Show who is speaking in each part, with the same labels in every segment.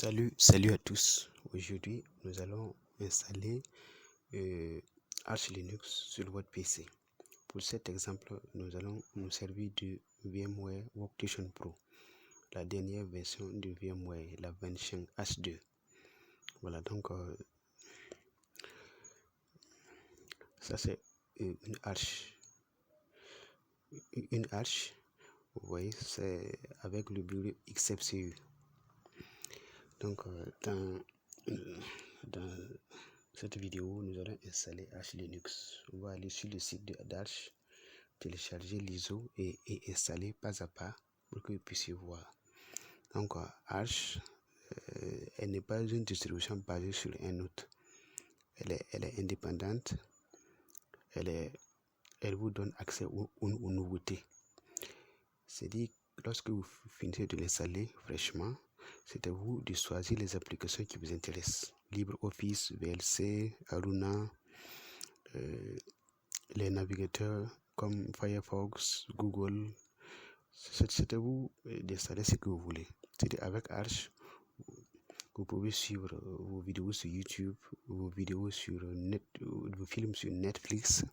Speaker 1: Salut à tous. Aujourd'hui, nous allons installer Arch Linux sur votre PC. Pour cet exemple, nous allons nous servir du VMware Workstation Pro, la dernière version du VMware, la version H2. Voilà, donc ça c'est une arche. Une arche, vous voyez, c'est avec le bureau XFCE. Donc dans cette vidéo, nous allons installer Arch Linux. On va aller sur le site d'Arch, télécharger l'ISO et installer pas à pas pour que vous puissiez voir. Donc Arch, elle n'est pas une distribution basée sur un autre. Elle est indépendante. Elle vous donne accès aux nouveautés. C'est-à-dire, lorsque vous finissez de l'installer fraîchement, c'est à vous de choisir les applications qui vous intéressent. LibreOffice, VLC, Aruna, les navigateurs comme Firefox, Google. C'est à vous d'installer ce que vous voulez. C'est-à-dire, avec Arch, vous pouvez suivre vos vidéos sur YouTube, vos vidéos sur vos films sur Netflix.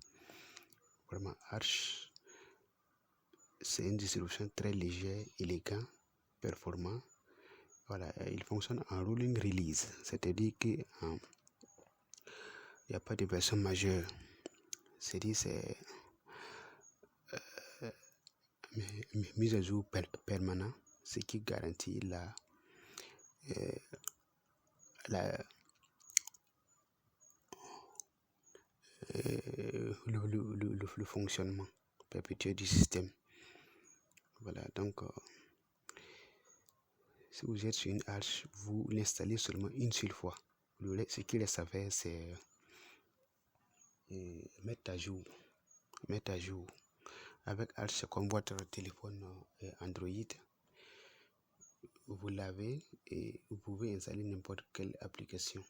Speaker 1: Vraiment, Arch, c'est une distribution très légère, élégante, performant. Voilà, il fonctionne en rolling release, c'est-à-dire qu'il n'y a pas de version majeure. C'est-à-dire c'est mise à jour permanente, ce qui garantit le fonctionnement perpétuel du système. Voilà, donc si vous êtes sur une Arch, vous l'installez seulement une seule fois. Ce qu'il reste à faire, c'est mettre à jour. Avec Arch, c'est comme votre téléphone Android. Vous l'avez et vous pouvez installer n'importe quelle application.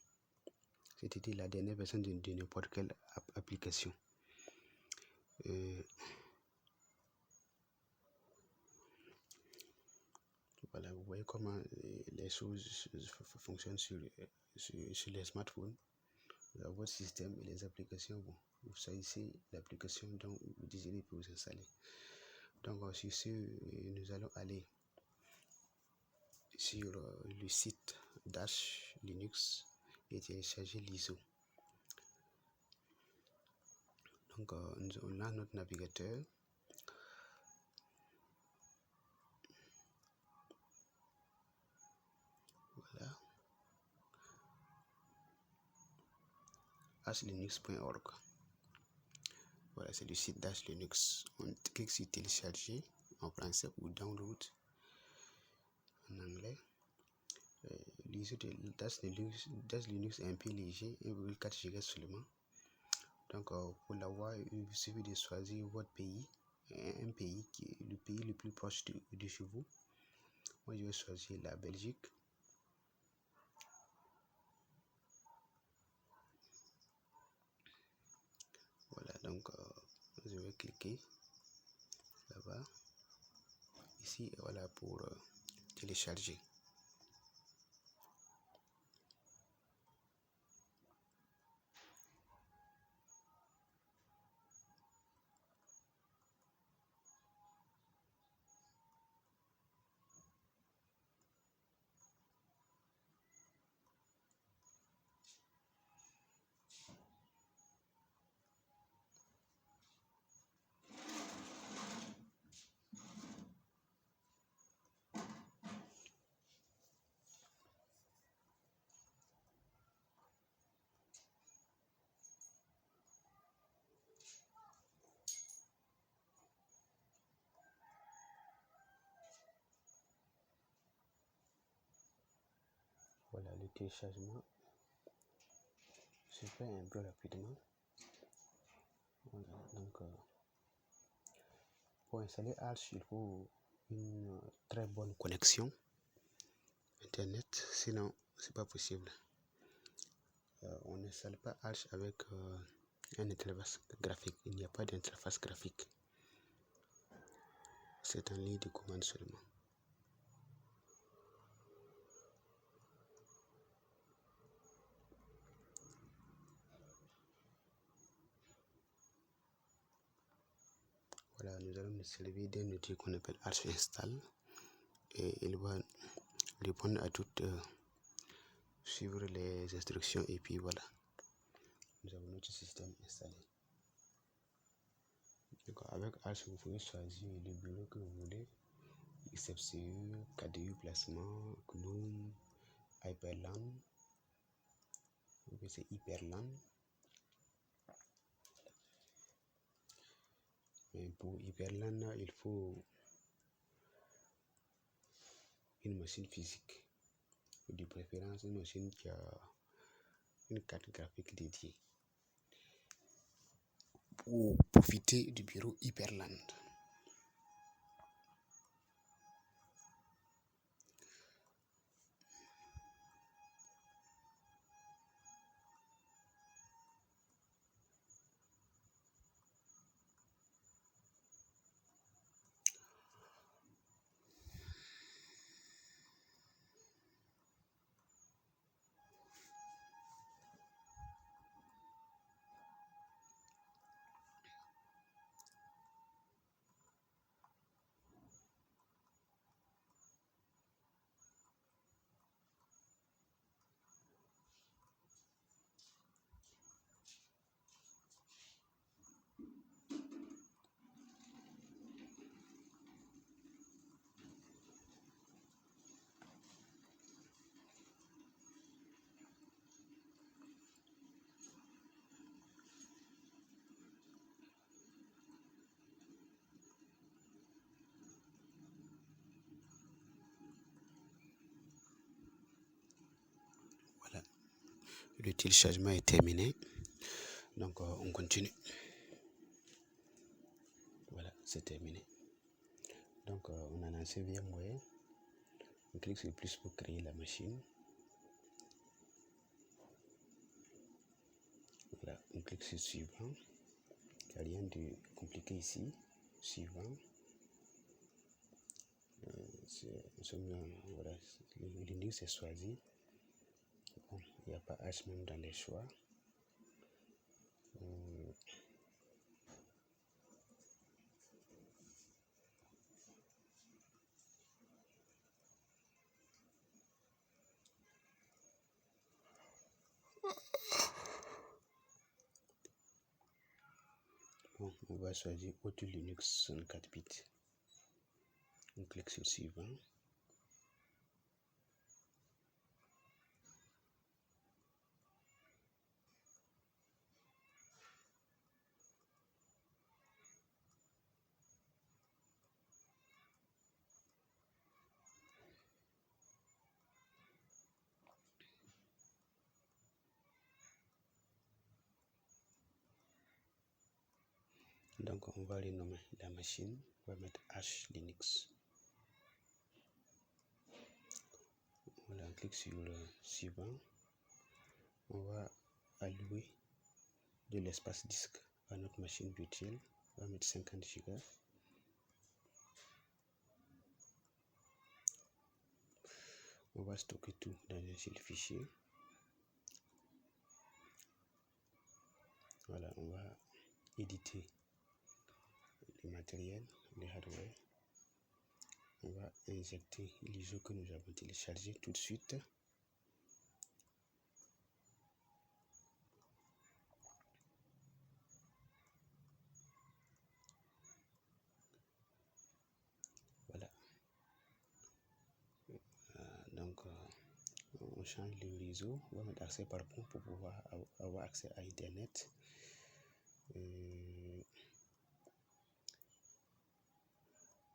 Speaker 1: C'est-à-dire la dernière version de n'importe quelle application. Voilà, vous voyez comment les choses fonctionnent sur les smartphones. Vous avez votre système et les applications. Bon, vous choisissez l'application dont vous désirez pour vous installer. Donc, sur ce, nous allons aller sur le site d'Arch Linux et télécharger l'ISO. Donc, on a notre navigateur. Voilà. archlinux.org. Voilà, c'est le site d'Arch Linux. On clique sur télécharger en français ou download en anglais. L'ISO de Arch Linux est un peu léger, 1,4 Go seulement. Donc pour l'avoir, il suffit de choisir votre pays, un pays qui est le pays le plus proche de chez vous. Moi, je vais choisir la Belgique. Voilà, donc je vais cliquer là-bas. Ici, voilà pour télécharger. Voilà, le téléchargement se fait un peu rapidement. Voilà, donc pour installer Arch, il faut une très bonne connexion Internet, sinon c'est pas possible. On n'installe pas Arch avec un interface graphique. Il n'y a pas d'interface graphique. C'est en ligne de commande seulement. Voilà, nous allons nous servir d'un outil qu'on appelle Arch Install et il va répondre à toutes, suivre les instructions et puis voilà, nous avons notre système installé. Donc avec Arch, vous pouvez choisir le bureau que vous voulez, XFCE, KDE placement, GNOME, Hyperland, c'est Hyperland. Mais pour Hyperland, il faut une machine physique, de préférence une machine qui a une carte graphique dédiée pour profiter du bureau Hyperland. Voilà, le téléchargement est terminé, donc on continue. Voilà, c'est terminé. Donc on a lancé VMware, on clique sur plus pour créer la machine. Voilà, on clique sur suivant, il n'y a rien de compliqué ici, suivant. Voilà, le Linux est choisi. Bon, il n'y a pas H même dans les choix. Bon, on va choisir Auto Linux 64 bits. On clique sur suivant. Donc on va renommer la machine, on va mettre H Linux. Voilà, on clique sur le suivant. On va allouer de l'espace disque à notre machine virtuelle. On va mettre 50 Go. On va stocker tout dans un seul fichier. Voilà, on va éditer le matériel, le hardware. On va injecter les jeux que nous avons téléchargés tout de suite. Voilà. Donc, on change le réseau. On va mettre accès par pont pour pouvoir avoir accès à Internet.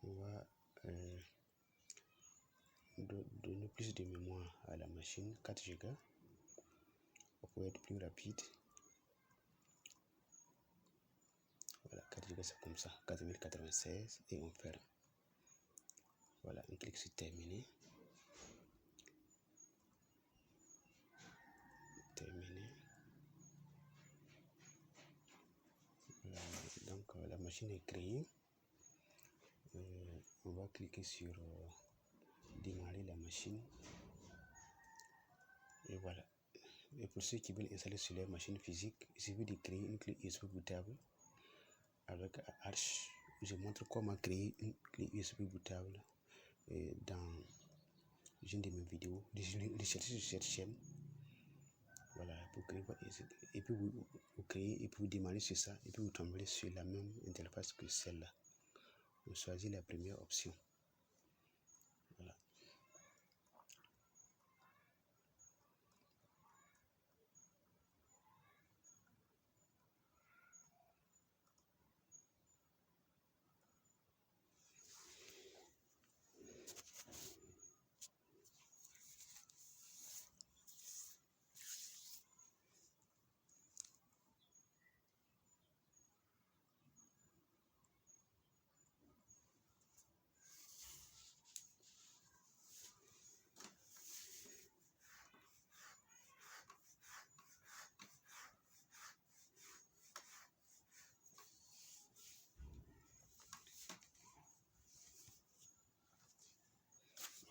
Speaker 1: On va donner plus de mémoire à la machine, 4 Go pour être plus rapide. Voilà, 4 Go c'est comme ça, 4096 et on ferme. Voilà, on clique sur terminer. Terminer. Donc la machine est créée. On va cliquer sur démarrer la machine. Et voilà. Et pour ceux qui veulent installer sur leur machine physique, il suffit de créer une clé USB bootable avec Arch je montre comment créer une clé USB bootable dans une de mes vidéos. Recherchez sur cette chaîne. Voilà, pour créer votre et puis vous créez et puis vous démarrez sur ça et puis vous tomberez sur la même interface que celle-là. Vous choisissez la première option. Voilà.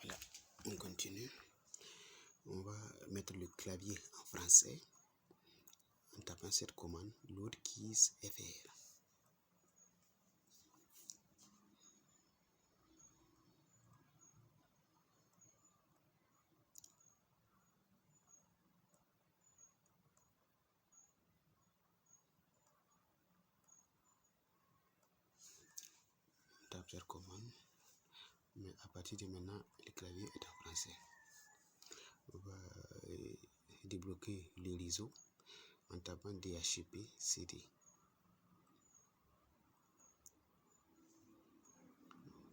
Speaker 1: Voilà, on continue. On va mettre le clavier en français en tapant cette commande load keys fr. On tape cette commande, mais à partir de maintenant, le clavier est en français. On va débloquer le réseau en tapant DHCP CD.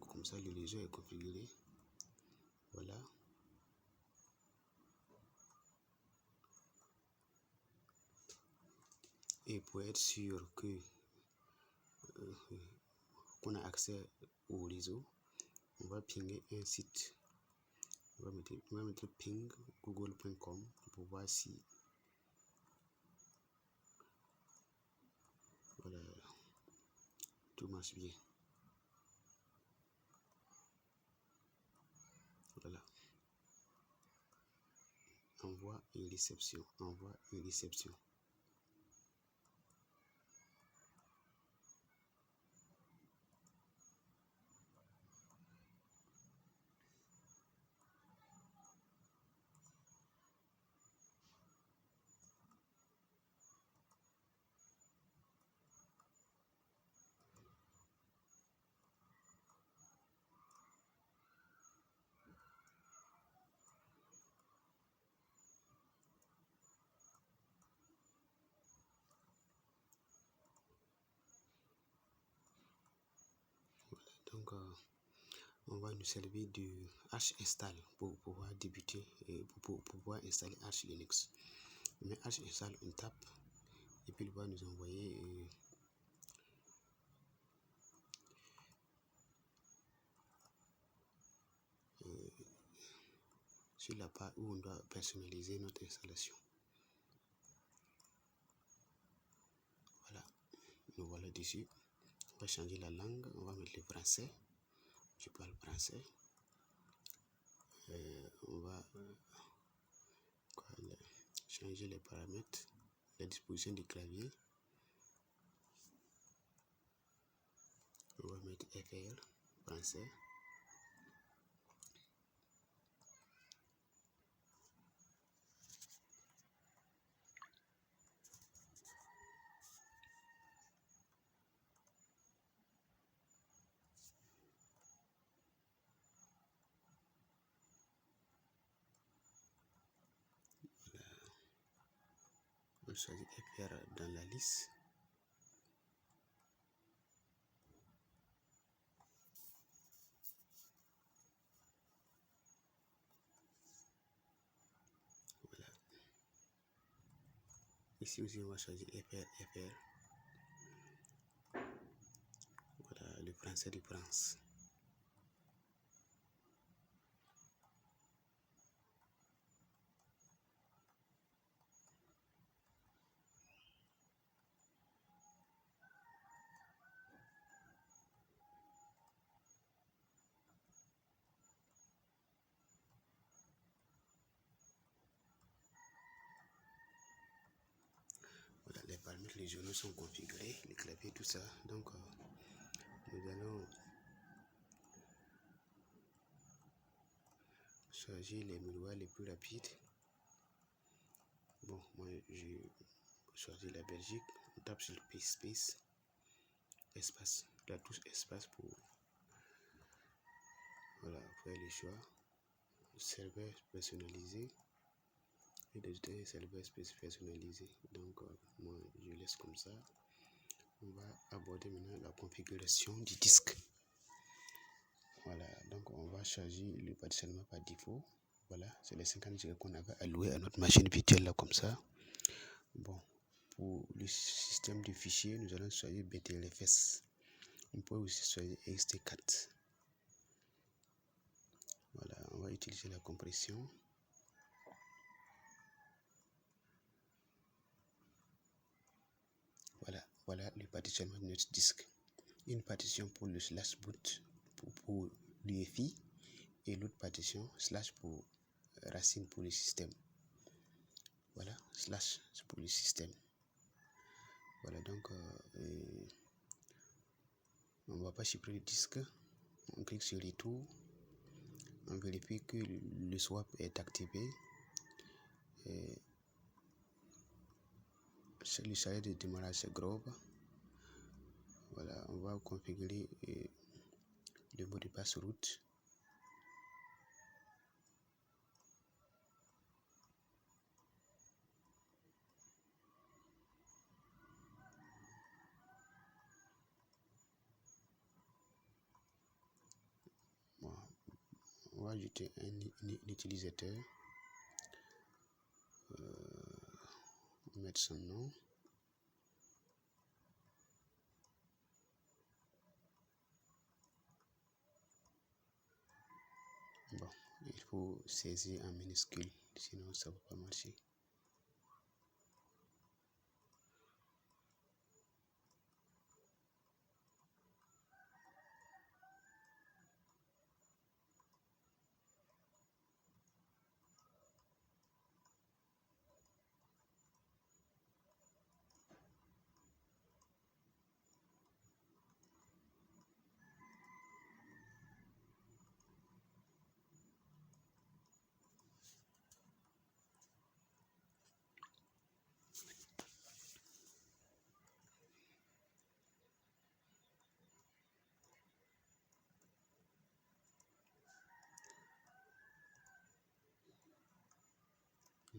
Speaker 1: Comme ça, le réseau est configuré. Voilà. Et pour être sûr que qu'on a accès au réseau, on va pinguer un site. On va mettre ping google.com pour voir si voilà, tout marche bien. Voilà. Envoi et réception. Envoi et réception. Donc, on va nous servir du H-install pour pouvoir débuter et pour pouvoir installer Arch Linux. Mais H-install, on tape et puis il va nous envoyer sur la page où on doit personnaliser notre installation. Voilà, nous voilà dessus. On va changer la langue, on va mettre le français. Je parle français. On va changer les paramètres, la disposition du clavier. On va mettre FR, français. On choisit FR dans la liste. Voilà. Ici aussi, on va choisir FR. Voilà, le français de France. Voilà, les paramètres régionaux sont configurés, les claviers, tout ça. Donc, nous allons choisir les miroirs les plus rapides. Bon, moi j'ai choisi la Belgique. On tape sur le space, espace, la touche espace pour faire les choix. Serveur personnalisé et des serveurs personnalisés. Donc moi je laisse comme ça. On va aborder maintenant la configuration du disque. Voilà, donc on va charger le partitionnement par défaut. Voilà, c'est les 50 Go qu'on avait alloué à notre machine virtuelle là comme ça. Bon, pour le système de fichiers, nous allons choisir BTLFS. On peut aussi choisir XT4. Voilà, on va utiliser la compression. Voilà le partitionnement de notre disque. Une partition pour le slash boot pour l'UEFI et l'autre partition slash pour racine pour le système. Voilà, slash pour le système. Voilà, donc on ne va pas chiffrer le disque. On clique sur Retour. On vérifie que le swap est activé. Le chargeur de démarrage c'est Grob. Voilà, on va configurer le mot de passe route. Bon, on va ajouter un utilisateur. Mettre son nom. Bon, il faut saisir en minuscule, sinon ça ne va pas marcher.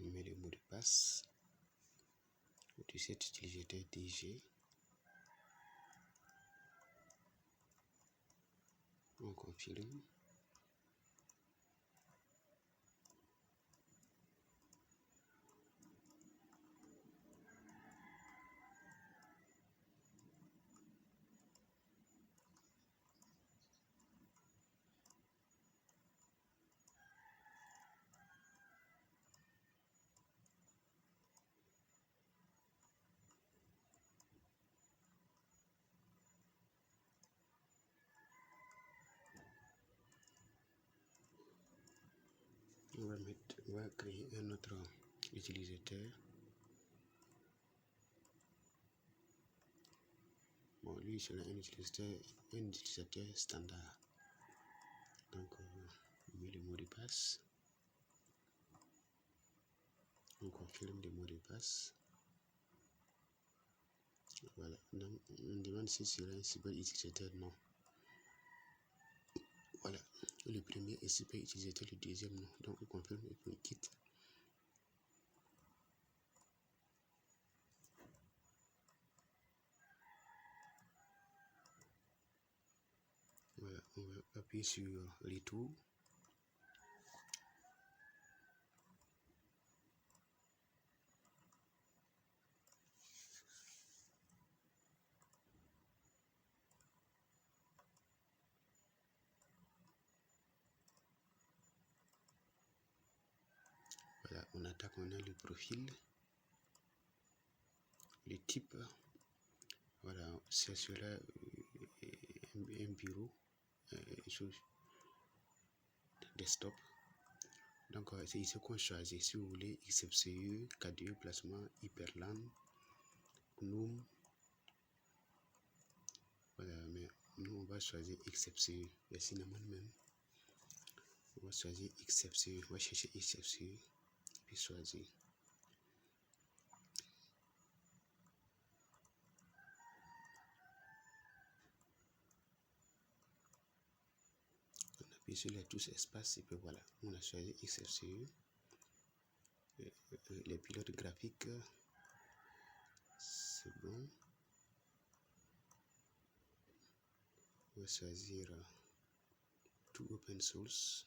Speaker 1: On met le mot de passe de cet utilisateur DG. On confirme. On va créer un autre utilisateur. Bon, lui c'est un utilisateur standard. Donc on met le mot de passe. On confirme le mot de passe. Voilà. Donc, on demande si c'est un super utilisateur. Non. Voilà. Le premier est super utilisateur, le deuxième non. Donc on confirme et puis on quitte. Voilà, on va appuyer sur Retour. Voilà, on attaque, on a le profil, le type. Voilà, c'est cela un bureau, desktop. Donc c'est ici qu'on choisit si vous voulez XFCE, KDE, placement, Hyperland, GNOME. Voilà, mais Nous, on va choisir XFCE. Le cinnamon même. On va choisir XFCE. On va chercher XFCE. Puis choisir. On appuie sur les touches espace et puis voilà. On a choisi XFCE. Les pilotes graphiques. C'est bon. On va choisir tout open source.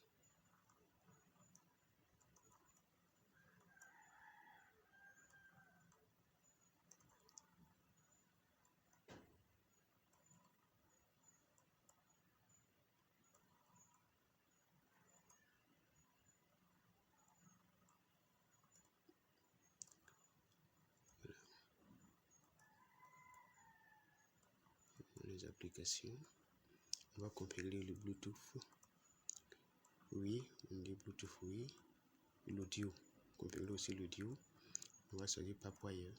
Speaker 1: Les applications. On va configurer le Bluetooth. Oui, on dit Bluetooth, oui. L'audio. Configurer aussi l'audio. On va choisir Papwire.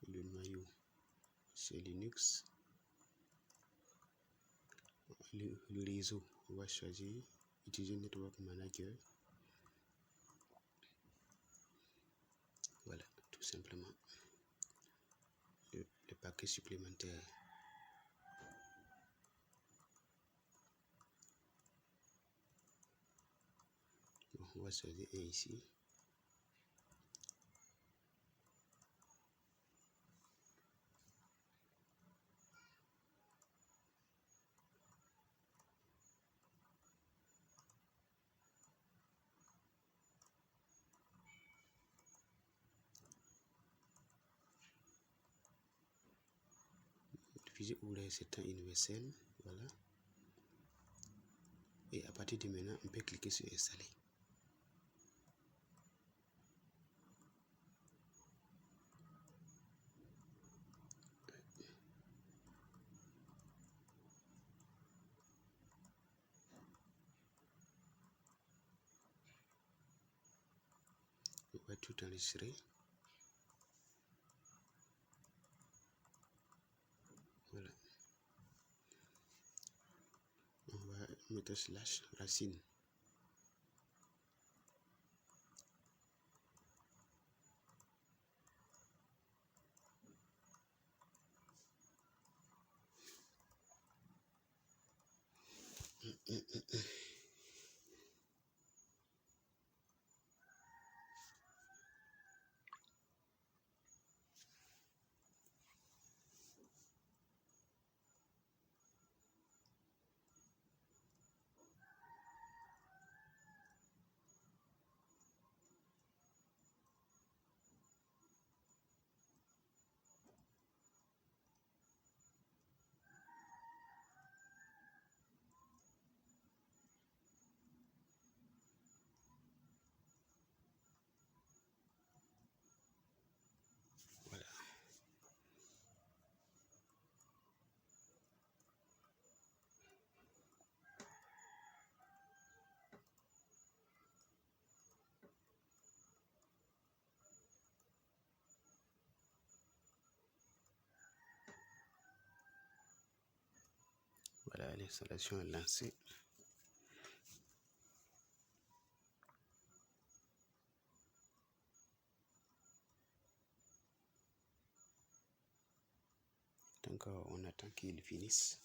Speaker 1: Le noyau, c'est Linux. Le réseau, on va choisir utiliser Network Manager. Voilà, tout simplement. Le paquet supplémentaire. Bon, on va choisir un ici. Diffuser ouvert, c'est un universel. Voilà. Et à partir de maintenant, on peut cliquer sur installer. On va tout enregistrer. Voilà. On va mettre slash racine. Voilà. Voilà, l'installation est lancée. Donc, on attend qu'il finisse.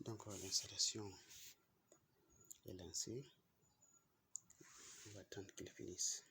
Speaker 1: Donc, l'installation est lancée. On va attendre qu'il finisse.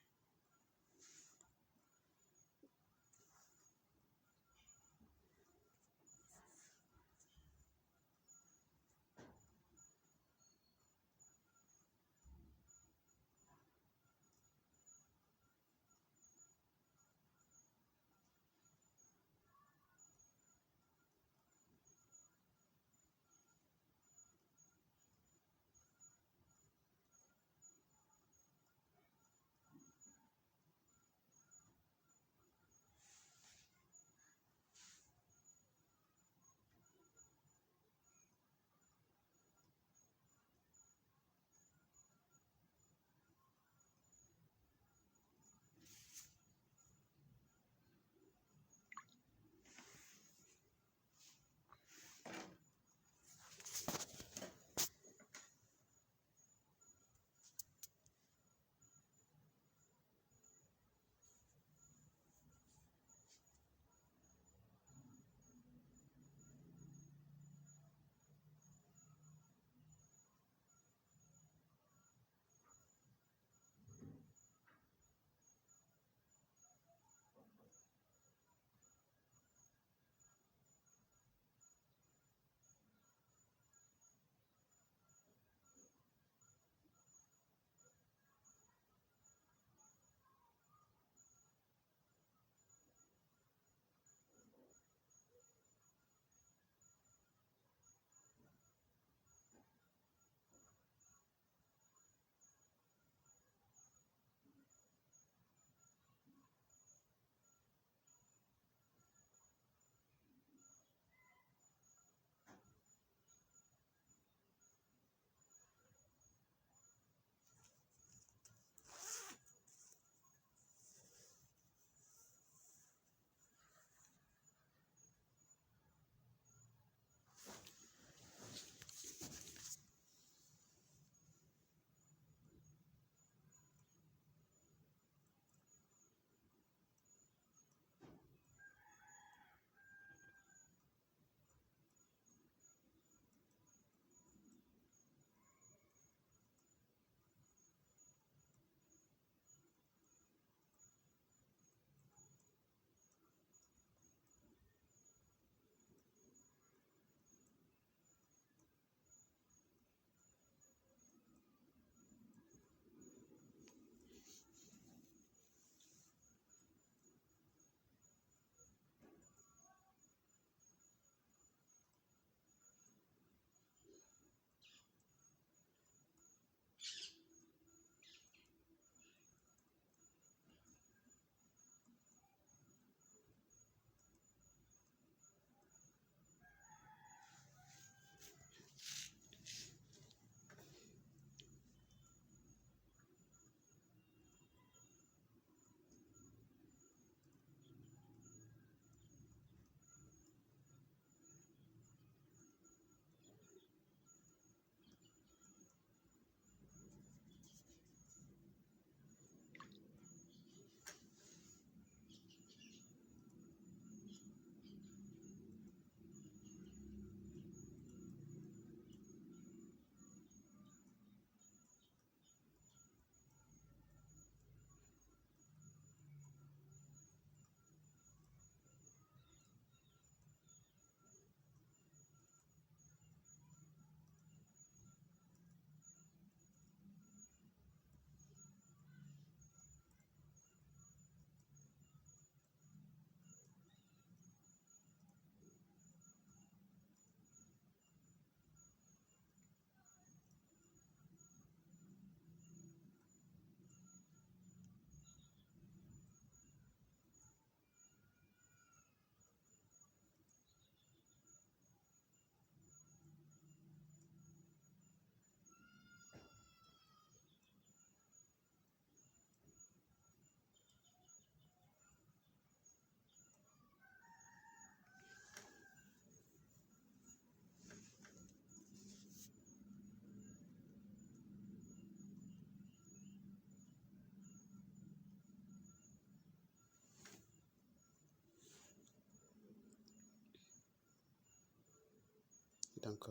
Speaker 1: Donc,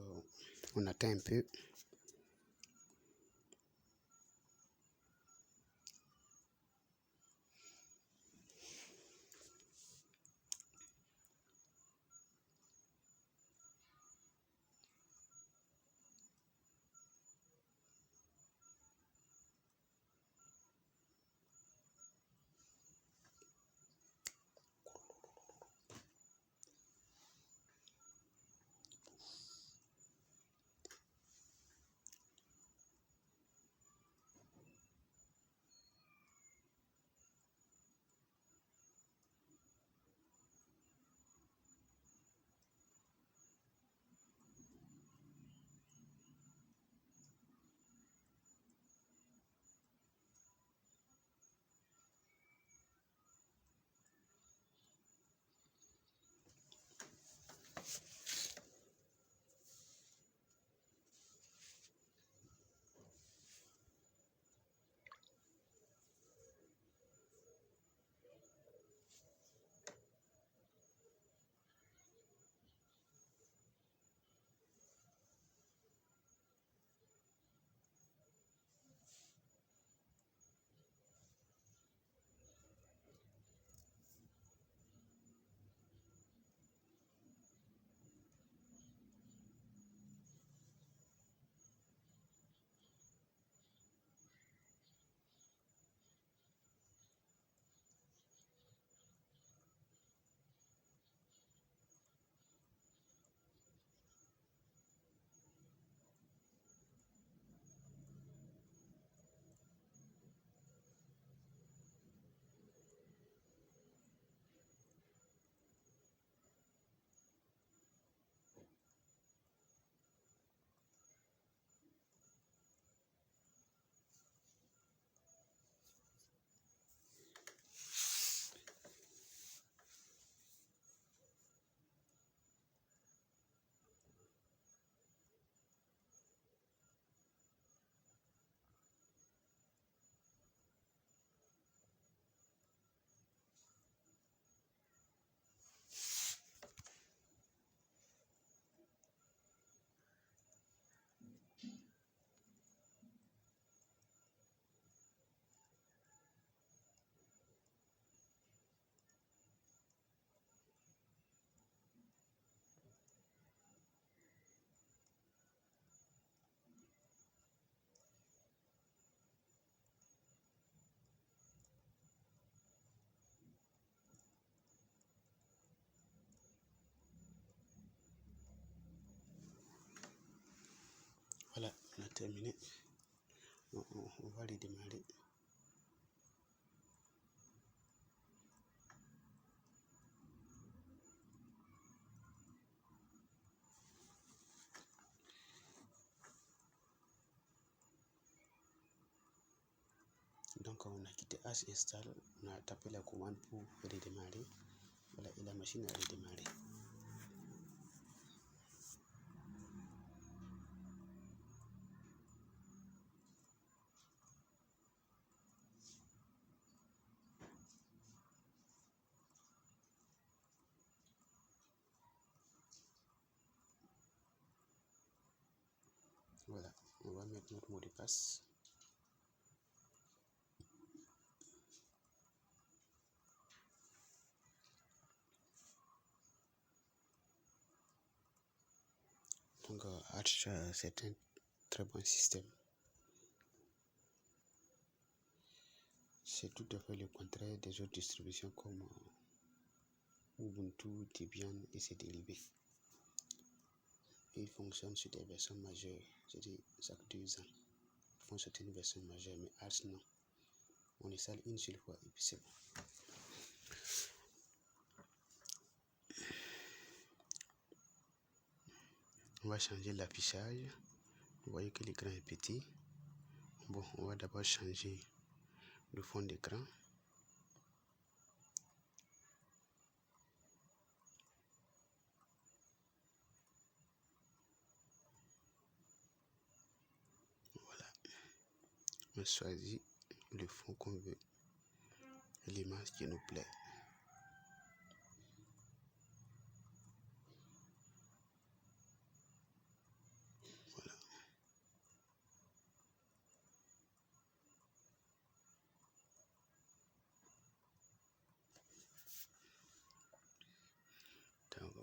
Speaker 1: on attend un peu. Voilà, on a terminé. On va les démarrer. Donc, on a quitté H install, on a tapé la commande pour redémarrer. Voilà, et la machine a redémarré. Voilà, on va mettre notre mot de passe. Donc, Arch, c'est un très bon système. C'est tout à fait le contraire des autres distributions comme Ubuntu, Debian et ses dérivés. Il fonctionne sur des versions majeures, c'est-à-dire chaque 2 ans. Ils font sortir une version majeure, mais Arch non. On installe une seule fois et puis c'est bon. On va changer l'affichage. Vous voyez que l'écran est petit. Bon, on va d'abord changer le fond d'écran. Voilà. On choisit le fond qu'on veut, l'image qui nous plaît.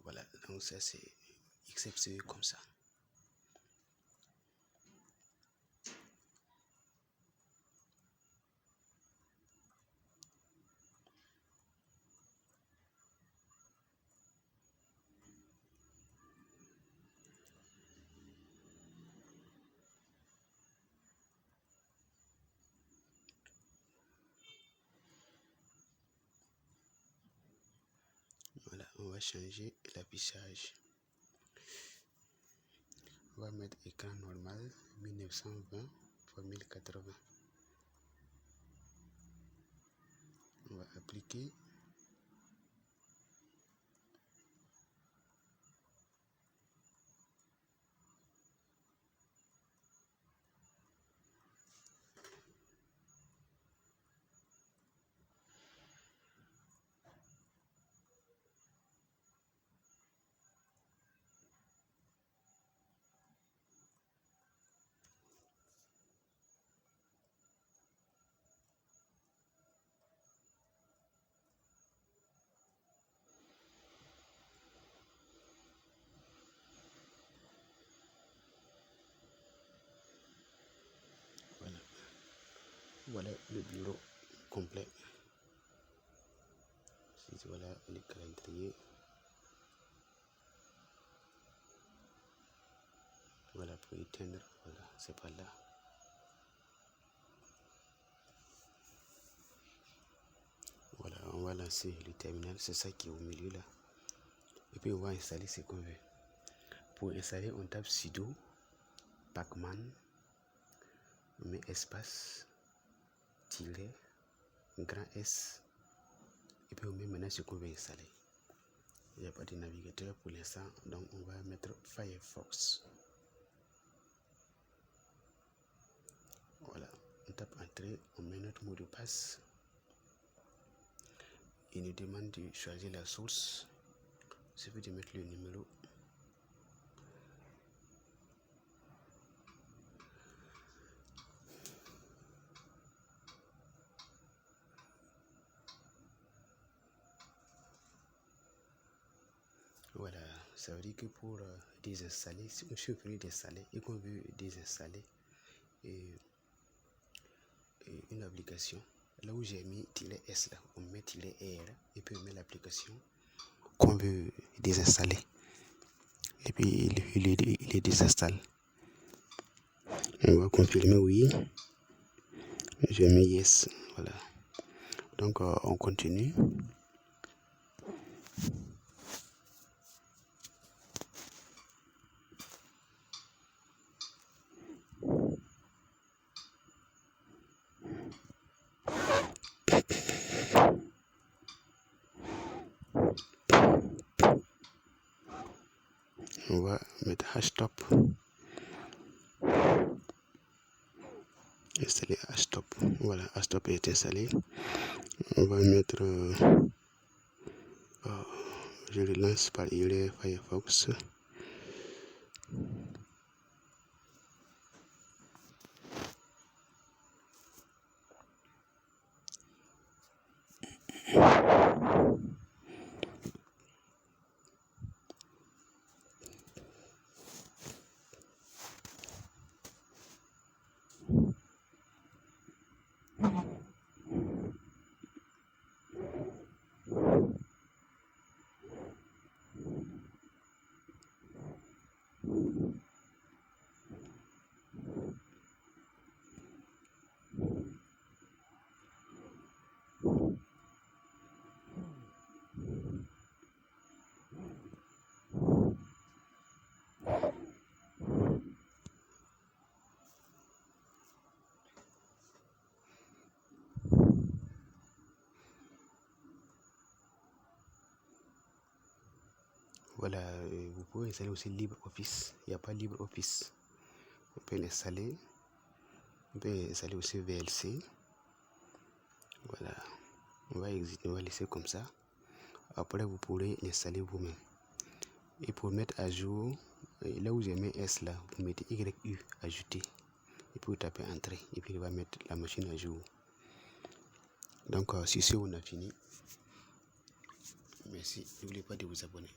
Speaker 1: Voilà, donc ça c'est XFCE comme ça. Voilà, on va changer l'affichage. On va mettre écran normal 1920 x 1080. On va appliquer. Voilà. Voilà le bureau complet. Voilà les calendriers. Voilà pour éteindre. Voilà, c'est pas là. Voilà, on va lancer le terminal. C'est ça qui est au milieu là. Et puis on va installer ce qu'on veut. Pour installer, on tape sudo pacman. On met espace tiret grand S. Et puis on met maintenant ce qu'on veut installer. Il n'y a pas de navigateur pour l'instant, donc on va mettre Firefox. Voilà, on tape entrée, on met notre mot de passe. Il nous demande de choisir la source. Il suffit de mettre le numéro. Voilà, ça veut dire que pour désinstaller, si on est venu d'installer et qu'on veut désinstaller une application, là où j'ai mis -S là, on met -R et puis on met l'application qu'on veut désinstaller. Et puis il désinstalle. On va confirmer oui. Je mets yes. Voilà. Donc on continue. On va mettre hashtop. Installer hashtop. Voilà, hashtop est installé. On va mettre je le lance par Firefox. Voilà, vous pouvez installer aussi LibreOffice. Il n'y a pas LibreOffice. On peut l'installer. On peut installer aussi VLC. Voilà. On va exiter, on va laisser comme ça. Après, vous pourrez l'installer vous-même. Et pour mettre à jour, là où j'ai mis S là, vous mettez YU, ajouter. Et puis vous tapez entrée. Et puis il va mettre la machine à jour. Donc, si on a fini. Merci. N'oubliez pas de vous abonner.